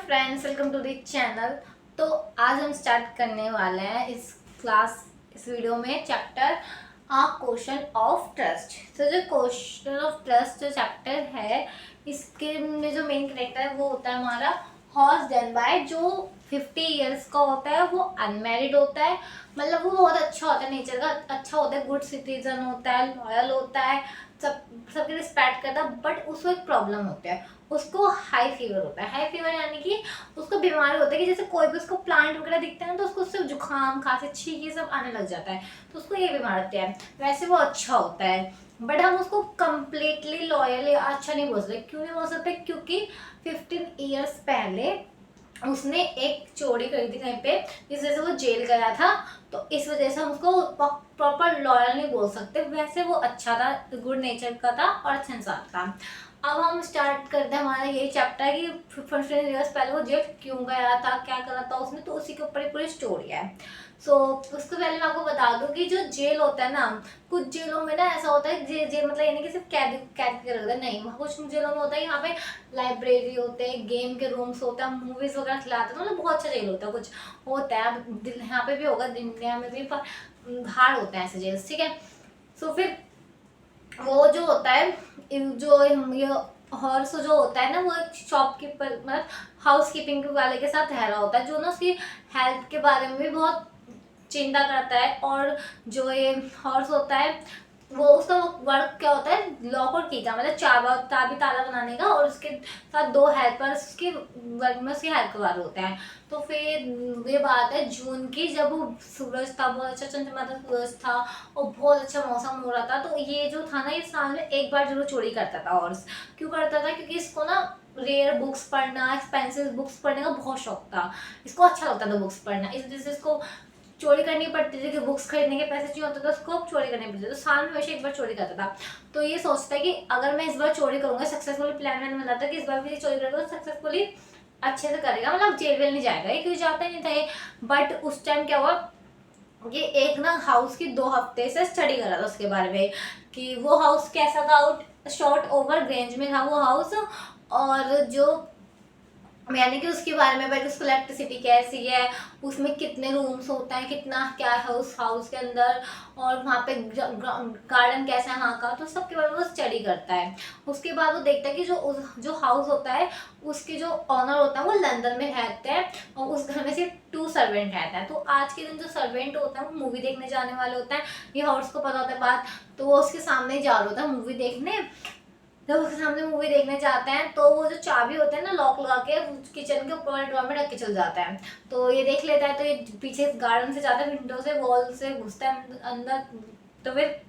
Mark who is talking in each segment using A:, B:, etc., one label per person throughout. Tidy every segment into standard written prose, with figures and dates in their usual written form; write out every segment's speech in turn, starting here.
A: Friends, welcome to the channel. तो आज हम स्टार्ट करने वाले हैं इस वीडियो में chapter a question of trust. तो जो क्वेश्चन ऑफ ट्रस्ट जो चैप्टर है, इसके में जो मेन कैरेक्टर है वो होता है हमारा हॉर्स डन बाय, जो 50 इयर्स का होता है। वो अनमैरिड होता है, मतलब वो बहुत अच्छा होता है, नेचर का अच्छा होता है, गुड सिटीजन होता है, लॉयल होता है, सबकी रिस्पेक्ट करता है। बट उसको एक प्रॉब्लम होता है, उसको हाई फीवर होता है। हाई फीवर यानी कि उसको बीमारी होता है कि जैसे कोई भी उसको प्लांट वगैरह दिखता है ना, तो उसको उससे जुकाम खांसी छींक सब आने लग जाता है, तो उसको ये बीमारी होती है। वैसे वो अच्छा होता है, बट हम उसको कम्प्लीटली लॉयल या अच्छा नहीं बोल सकते। क्यों नहीं बोल सकते? क्योंकि 15 ईयर्स पहले उसने एक चोरी करी थी कहीं पे, जिस वजह से वो जेल गया था। तो इस वजह से हम उसको प्रॉपर लॉयल नहीं बोल सकते। वैसे वो अच्छा था, गुड नेचर का था और अच्छा इंसान था। अब हम स्टार्ट करते हैं हमारा यही चैप्टर कि 15 ईयर्स पहले वो जेल क्यों गया था, क्या करा था उसने, तो उसी के ऊपर ही पूरी स्टोरी है। उसको पहले मैं आपको बता दूं कि जो जेल होता है ना, कुछ जेलों में ना ऐसा होता है, जेल मतलब ये नहीं कि सिर्फ कैद कैद के रखते हैं, नहीं। वहाँ कुछ जेलों में होता है, यहाँ पे लाइब्रेरी होते हैं, गेम के रूम्स होते हैं, मूवीज वगैरह खिलाते हैं, मतलब बहुत अच्छा जेल होता है। कुछ होता है, अब यहाँ पे भी होगा, इंडिया में भी, पर बाहर होते हैं ऐसे जेल, ठीक है। फिर वो जो होता है, जो ये हॉर्स जो होता है ना, वो एक शॉपकीपर मतलब हाउस कीपिंग वाले के साथ रह रहा होता है, जो ना उसकी हेल्थ के बारे में भी बहुत चिंता करता है। और जो ये हॉर्स होता है, वो उसका वर्क क्या होता है, लॉक और की का, मतलब चाबी ताला बनाने का, और उसके साथ दो हेल्पर्स उसके वर्क में उसकी हेल्प करवा रहे होते हैं। तो फिर ये बात है जून की, जब वो सूरज था, बहुत अच्छा चमचमाता सूरज था और बहुत अच्छा मौसम हो रहा था। तो ये जो था ना, ये साल में एक बार जरूर चोरी करता था। और क्यों करता था? क्योंकि इसको ना रेयर बुक्स पढ़ना, एक्सपेंसिव बुक्स पढ़ने का बहुत शौक था। इसको अच्छा लगता था बुक्स पढ़ना, इस वजह से इसको चोरी करनी पड़ती थी कि बुक्स खरीदने के पैसे चाहिए होते थे, उसको चोरी करनी पड़ती थी। तो साल में हमेशा एक बार चोरी करता था। तो ये सोचता है कि अगर मैं इस बार चोरी करूंगा, सक्सेसफुली प्लान मैंने बनाता कि इस बार भी चोरी करूंगा, तो सक्सेसफुली अच्छे से करेगा, मतलब जेल वेल नहीं जाएगा। ये क्यों जाता ही नहीं था ये। बट उस टाइम क्या हुआ, ये एक ना हाउस की 2 हफ्ते से स्टडी कर रहा था उसके बारे में, कि वो हाउस कैसा था। आउट शॉर्ट ओवर रेंज में था वो हाउस, और जो यानी कि उसके बारे में, भाई उसको इलेक्ट्रिसिटी कैसी है, उसमें कितने रूम्स होते हैं, कितना क्या है उस हाउस के अंदर, और वहाँ पे गार्डन कैसा है वहाँ का, तो सबके बारे में वो स्टडी करता है। उसके बाद वो देखता है कि जो हाउस होता है, उसके जो ऑनर होता है वो लंदन में रहते हैं, और उस घर में से 2 सर्वेंट रहते हैं। तो आज के दिन जो सर्वेंट होता है वो मूवी देखने जाने वाले होते हैं। ये हाउस को पता होता है बात, तो वो उसके सामने ही जा रहा होता है मूवी देखने। जब उसके सामने मूवी देखने जाते हैं, तो वो जो चाबी होते हैं ना, लॉक लगा के किचन के ऊपर वाले ड्रॉर में रख के चल जाता है। तो ये देख लेता है, तो ये पीछे गार्डन से जाता है, विंडो से वॉल से घुसता है अंदर। तो फिर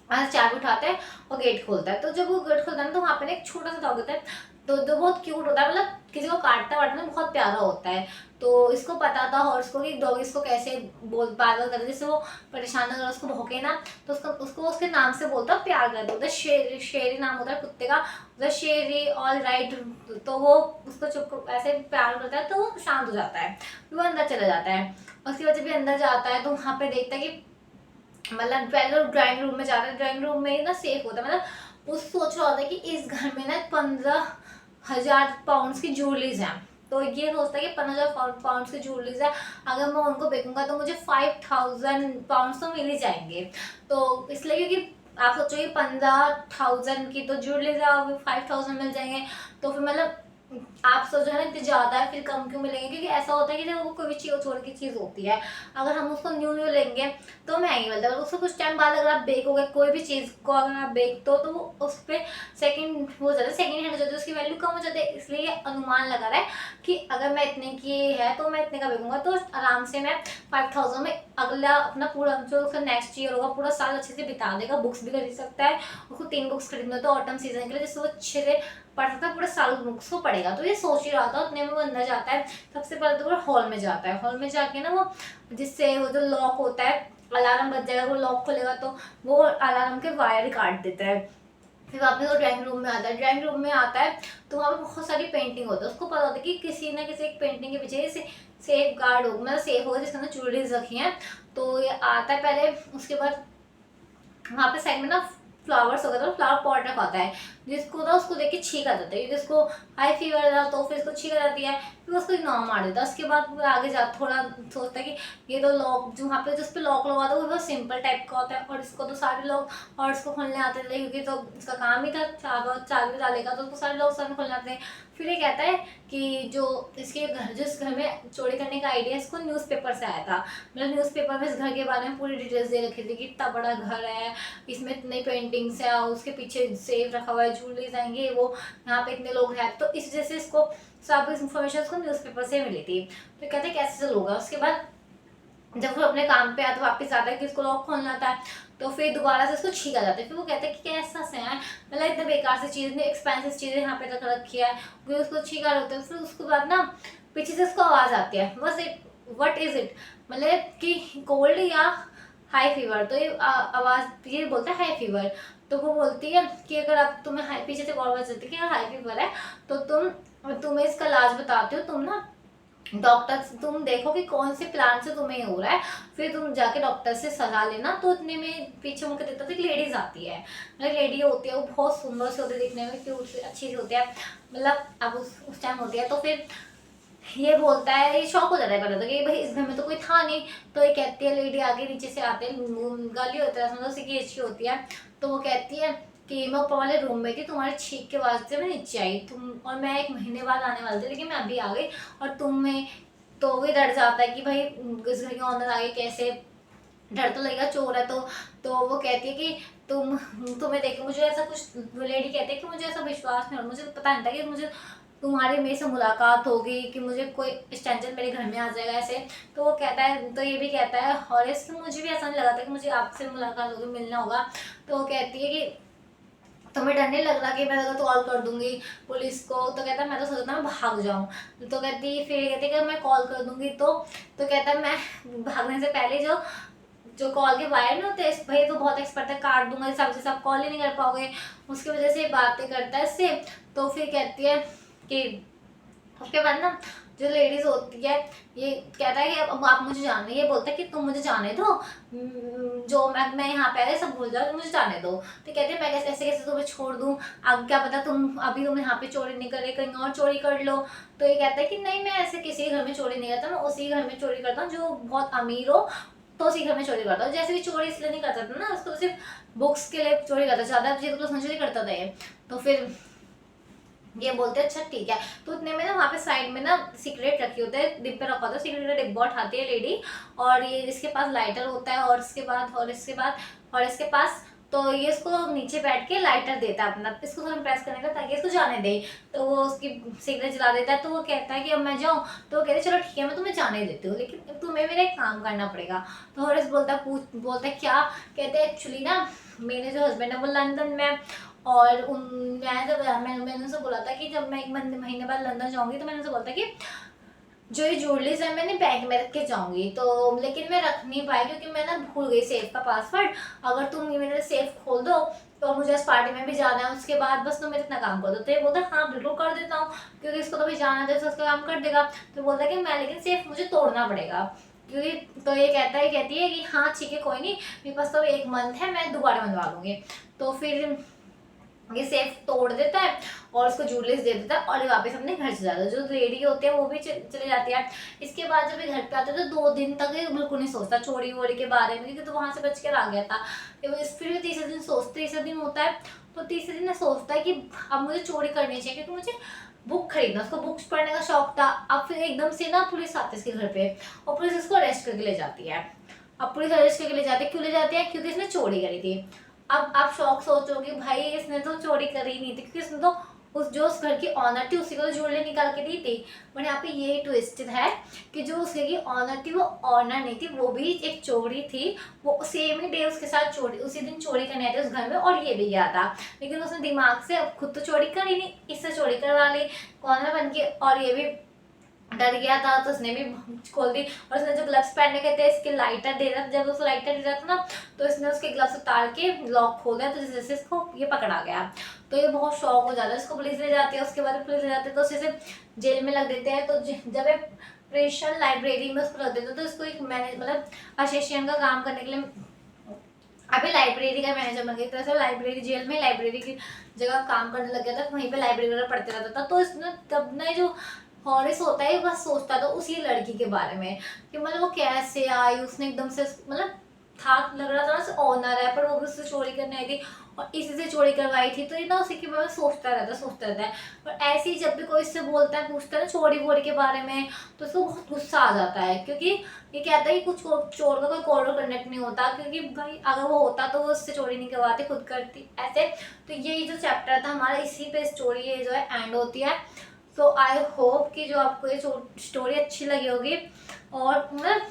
A: चाबी उठाता है और गेट खोलता है। तो जब वो गेट खोलता है तो वहाँ पे ना एक छोटा सा डॉग होता है, तो जो बहुत क्यूट होता है, मतलब किसी को काटता वाटता है, बहुत प्यारा होता है। तो इसको पता था हॉर्स को कि डॉग इसको कैसे पागल करे, जैसे वो परेशान अगर उसको भौंके ना, तो उसको उसके नाम से बोलता है, प्यार करता होता है। शेरी नाम होता है कुत्ते का, मतलब शेरी ऑल राइट। तो वो उसको चुप ऐसे प्यार करता है, तो वो शांत हो जाता है, वो अंदर चला जाता है। उसकी वजह भी अंदर जाता है, तो वहाँ पे देखता है कि मतलब पहले ड्राइंग रूम में जाता है। ड्राइंग रूम में ही ना सेफ होता है, मतलब उस सोच रहा होता है कि इस घर में ना 15,000 पाउंड्स की ज्वेलरीज हैं। तो ये सोचता है कि 15,000 पाउंड्स की ज्वेलरीज है, अगर मैं उनको बेचूंगा तो मुझे 5,000 पाउंड्स तो मिल ही जाएंगे। तो इसलिए, क्योंकि आप सोचोगे 15,000 की तो ज्वेलरीज है और 5,000 मिल जाएंगे, तो फिर मतलब आप सोचो ना, इतने ज्यादा है, फिर कम क्यों मिलेंगे? क्योंकि ऐसा होता है कि जब वो कोई भी चीज छोड़ की चीज होती है, अगर हम उसको न्यू न्यू लेंगे तो महंगी मिलता है। उसको कुछ टाइम बाद अगर आप बेकोगे कोई भी चीज़ को, अगर आप बेचते हो, तो वो उस पर सेकंड हो जाता है, सेकंड हैंड हो जाता है, उसकी वैल्यू कम हो जाती है। इसलिए ये अनुमान लगा रहा है कि अगर मैं इतने की है तो मैं इतने का बेचूंगा, तो आराम से मैं 5,000 में अगला अपना पूरा जो उसका नेक्स्ट ईयर होगा पूरा साल अच्छे से बिता देगा। बुक्स भी खरीद सकता है, उसको 3 बुक्स खरीदना तो ऑटम सीजन के लिए, जिससे वो अच्छे से पढ़ सकता है, पूरा साल बुक्स को पढ़ेगा। तो ये सोच ही रहा था, उतने में वो अंदर जाता है। सबसे पहले तो वो हॉल में जाता है, हॉल में जाके ना वो, जिससे वो जो लॉक होता है, अलार्म बज जाएगा, वो लॉक खोलेगा तो वो अलार्म के वायर काट देता है। फिर वापस वो ड्राइंग रूम में आता है। ड्राइंग रूम में आता है तो वहाँ पे बहुत सारी पेंटिंग होती है। उसको पता होता है कि किसी ना किसी एक पेंटिंग के पीछे सेफ गार्ड होगा, मतलब सेफ होगा जिसके अंदर ज्वेलरीज रखी हैं। तो ये आता है पहले, उसके बाद वहाँ पे साइड में ना फ्लावर्स वगैरह तो फ्लावर पॉट रखा होता है, जिसको ना उसको देख के छींक आ जाता है, क्योंकि उसको हाई फीवर था तो फिर उसको छींक आ जाती है, फिर उसको इग्नोर मार देता है। उसके बाद वो आगे जा थोड़ा सोचता है कि ये तो लॉक जो वहाँ पे जिस पे लॉक लगा था वो बहुत सिंपल टाइप का होता है, और इसको तो सारे लोग और इसको खोलने आते थे, क्योंकि तो इसका काम ही था चाबी डालेगा तो उसको सारे लोग सारे खोलने आते हैं। फिर ये कहता है कि जो इसके घर जिस घर में चोरी करने का आइडिया इसको न्यूज़पेपर से आया था, मतलब न्यूज़पेपर में इस घर के बारे में पूरी डिटेल्स दे रखी थी कि इतना बड़ा घर है, इसमें इतनी पेंटिंग्स है, उसके पीछे सेफ रखा हुआ है, ज्वेलरीज आएंगे, वो यहाँ पे इतने लोग हैं, तो इस वजह से इसको सब इन्फॉर्मेशन उसको न्यूज़पेपर से मिली थी। तो कहते हैं कैसे चल होगा। उसके बाद जब वो अपने काम पे आता वापस आता है कि उसको लॉक खोलना था, तो फिर दोबारा से उसको छीका जाता है। फिर वो कहता है कि कैसा से है, मतलब इतने बेकार से चीज़, इतनी एक्सपेंसिव चीज़ें यहाँ पे रख रखी है, फिर उसको छीका होता है। फिर उसके बाद ना पीछे से उसको आवाज़ आती है, बस इट व्हाट इज इट, मतलब कि कोल्ड या हाई फीवर। तो ये आवाज़ ये बोलता है हाई फीवर। तो वो बोलती है कि अगर आप तुम्हें हाई, पीछे से और आवाज़ आती है कि अगर हाई फीवर है तो तुम्हें इसका इलाज बताती हो, तुम ना डॉक्टर तुम देखो कि कौन से प्लान से तुम्हें हो रहा है, फिर तुम जाके डॉक्टर से सलाह लेना। तो इतने में पीछे मुझे देखता था कि लेडीज आती है, मतलब लेडी होती है, वो बहुत सुंदर से होती है, दिखने में क्यूट से अच्छी सी होती है, मतलब अब उस टाइम होती है। तो फिर ये बोलता है, ये शौक हो जाता है पहले तो कि भाई इस घर में तो कोई था नहीं। तो ये कहती है, लेडी आगे नीचे से आते हैं, गली होता है समझो, उसी की एज की होती है। तो वो कहती है कि मैं ऊपर वाले रूम में थी, तुम्हारे छींक के वास्ते मैं नीचे आई, तुम और मैं 1 महीने बाद आने वाली थी, लेकिन मैं अभी आ गई और तुम्हें। तो वो डर जाता है कि भाई इस घर के ऑनर आगे कैसे, डर तो लगेगा, चोर है तो वो कहती है कि तुम्हें देख के मुझे ऐसा कुछ, लेडी कहती है कि मुझे ऐसा विश्वास नहीं हो, मुझे पता नहीं था कि मुझे तुम्हारी मेरे से मुलाकात होगी, कि मुझे कोई स्ट्रेंजर मेरे घर में आ जाएगा ऐसे। तो वो कहता है, तो ये भी कहता है हॉरेस, मुझे भी ऐसा नहीं लगा था कि मुझे आपसे मुलाकात होगी, मिलना होगा। तो वो कहती है कि तुम्हें डर नहीं लग रहा कि मैं अगर कॉल कर दूंगी पुलिस को। तो कहता है मैं तो सोचता मैं भाग जाऊं। तो कहती फिर कहती कि मैं कॉल कर दूंगी तो कहता है मैं भागने से पहले जो जो कॉल के वायर में होते हैं, भाई तो बहुत एक्सपर्ट है, काट दूंगा सबसे, सब कॉल ही नहीं कर पाओगे, उसकी वजह से बातें करता है इससे। तो फिर कहती है कि उसके बाद ना जो लेडीज होती है, ये कहता है कि अब आप मुझे जाने, ये बोलता है कि तुम मुझे जाने दो, जो मैं यहाँ पे आया सब भूल जाओ, मुझे जाने दो। तो कहते हैं मैं कैसे कैसे कैसे तुम्हें छोड़ दूँ, अब क्या पता तुम यहाँ पे चोरी नहीं करे, कहीं और चोरी कर लो। तो ये कहता है कि नहीं, मैं ऐसे किसी घर में चोरी नहीं करता, मैं उसी घर में चोरी करता हूँ जो बहुत अमीर हो, तो उसी घर में चोरी करता हूँ। जैसे भी चोरी इसलिए नहीं करता था ना, उसको सिर्फ बुक्स के लिए चोरी करता, ज़्यादा चीज़ तो चोरी करता था ये। तो फिर ये बोलते हैं अच्छा ठीक है। तो उतने में ना वहाँ पे साइड में ना सिगरेट रखी होते है, डिब्बे रखा होता है, सिगरेट का डिब्बा उठाती है लेडी, और ये इसके पास लाइटर होता है, और इसके पास तो ये इसको नीचे बैठ के लाइटर देता है अपना, इसको थोड़ा प्रेस करने का ताकि इसको जाने दे। तो वो उसकी सिगरेट जला देता है। तो वो कहता है कि अब मैं जाऊँ। तो वो कहते हैं चलो ठीक है मैं तुम्हें जाने देती हूँ, लेकिन तुम्हें मेरा एक काम करना पड़ेगा। तो हॉरेस बोलता है क्या। कहते हैं एक्चुअली ना मेरे जो हस्बैंड है वो लंदन में, और मैंने उनसे बोला था कि जब मैं 1 महीने बाद लंदन जाऊंगी तो मैंने उनसे बोला था कि जो ये ज्वेलरीज है मैंने बैग में रख के जाऊंगी, तो लेकिन मैं रख नहीं पाई क्योंकि मैं ना भूल गई सेफ का पासवर्ड। अगर तुम ये मेरा सेफ खोल दो तो मुझे इस पार्टी में भी जाना है, उसके बाद बस तुम मेरे इतना काम कर दो। तो ये बोलता है हाँ बिल्कुल कर देता हूँ, क्योंकि इसको तो भी जाना है तो उसका काम कर देगा। तो बोलता है कि मैं लेकिन सेफ मुझे तोड़ना पड़ेगा, क्योंकि तो ये कहती है कि हाँ ठीक है कोई नहीं, मेरे पास तो 1 मंथ है, मैं दोबारा बनवा लूँगी। तो फिर ये सेफ तोड़ देता है और उसको ज्वेलरीज दे देता है, और ये वापस अपने घर से जाता है। जो लेडी होते हैं वो भी चले जाती है। इसके बाद जब ये घर पे आते हैं तो 2 दिन तक ये बिल्कुल नहीं सोचता चोरी वोरी के बारे में, क्योंकि तो वहां से बच कर आ गया था। फिर तीसरे दिन तीसरे दिन होता है, तो तीसरे दिन सोचता है कि अब मुझे चोरी करनी चाहिए, क्योंकि मुझे बुक खरीदना, उसको बुक्स पढ़ने का शौक था। अब फिर एकदम से ना पुलिस आती है इसके घर पे, और पुलिस इसको अरेस्ट करके ले जाती है। अब पुलिस अरेस्ट करके ले जाती है, क्यों ले जाती है, क्योंकि इसने चोरी करी थी। अब आप शौक सोचोगे भाई इसने तो चोरी करी नहीं थी, क्योंकि इसने तो उस घर की ऑनर थी उसी को तो ज्वेलरी निकाल के दी थी। बट यहाँ पे ये ट्विस्ट है कि जो उसके की ऑनर थी वो ऑनर नहीं थी, वो भी एक चोरी थी। वो सेम ही डे उसके साथ चोरी, उसी दिन चोरी करने आए थे उस घर में, और ये भी गया था। लेकिन उसने दिमाग से अब खुद तो चोरी करी नहीं, इससे चोरी करवा ली ऑनर बन के, और ये भी डर गया था तो उसने भी खोल दी। और उसने जो ग्लव्स पहनने के थे इसके लाइटर दे रहा था, जब उसको लाइटर दे रहा था ना तो इसने उसके ग्लव्स उतार के लॉक खोल दिया, तो जैसे इसको ये पकड़ा गया। तो ये बहुत शौक हो जाता है, इसको पुलिस ले जाती है, उसके बाद पुलिस ले जाते हैं तो उसे जेल में लग देते हैं। तो जब ये प्रेशर लाइब्रेरी में उसको रख देते हैं तो इसको एक मैनेज मतलब असिस्टेंट का काम करने के लिए अभी लाइब्रेरी का मैनेजर बन गया, तरह से लाइब्रेरी, जेल में लाइब्रेरी की जगह काम करने लग गया था, वहीं पे लाइब्रेरी वगैरह पढ़ते रहता था। तो इसने तब ना जो हॉरिस होता है बस सोचता था उसी लड़की के बारे में कि मतलब वो कैसे आई, उसने एकदम से मतलब था लग रहा था ना ऑनर है, पर वो भी उससे चोरी करने आई थी और इसी से चोरी करवाई थी। तो ये ना उसी के बारे में सोचता रहता है। और ऐसे ही जब भी कोई इससे बोलता है, पूछता है ना चोरी वोरी के बारे में, तो उसको बहुत गुस्सा आ जाता है, क्योंकि ये कहता है कि कुछ चोर का कोई कोड कनेक्ट नहीं होता, क्योंकि भाई अगर वो होता तो वो उससे चोरी नहीं करवाती, खुद करती ऐसे। तो यही जो चैप्टर था हमारा, इसी पे स्टोरी ये जो है एंड होती है। सो आई होप कि जो आपको ये स्टोरी अच्छी लगी होगी, और मतलब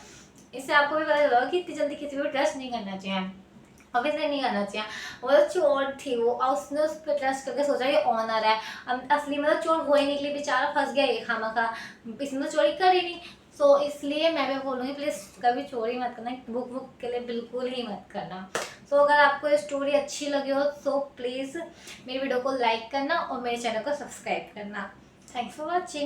A: इससे आपको भी पता चला होगा कि इतनी जल्दी किसी पर ट्रस्ट नहीं करना चाहिए, ऑब्वियसली नहीं करना चाहिए। वो तो चोर थी वो, और उसने उस पर ट्रस्ट करके सोचा ये ऑनर है, अब असली में तो चोर वो ही निकली, बेचारा फंस गया ये खामखा, इसने तो चोरी करी नहीं। सो इसलिए मैं भी बोलूँगी प्लीज़ कभी चोरी मत करना, बुक बुक के लिए बिल्कुल ही मत करना। सो अगर आपको ये स्टोरी अच्छी लगी हो तो प्लीज़ मेरी वीडियो को लाइक करना और मेरे चैनल को सब्सक्राइब करना। Thanks for watching.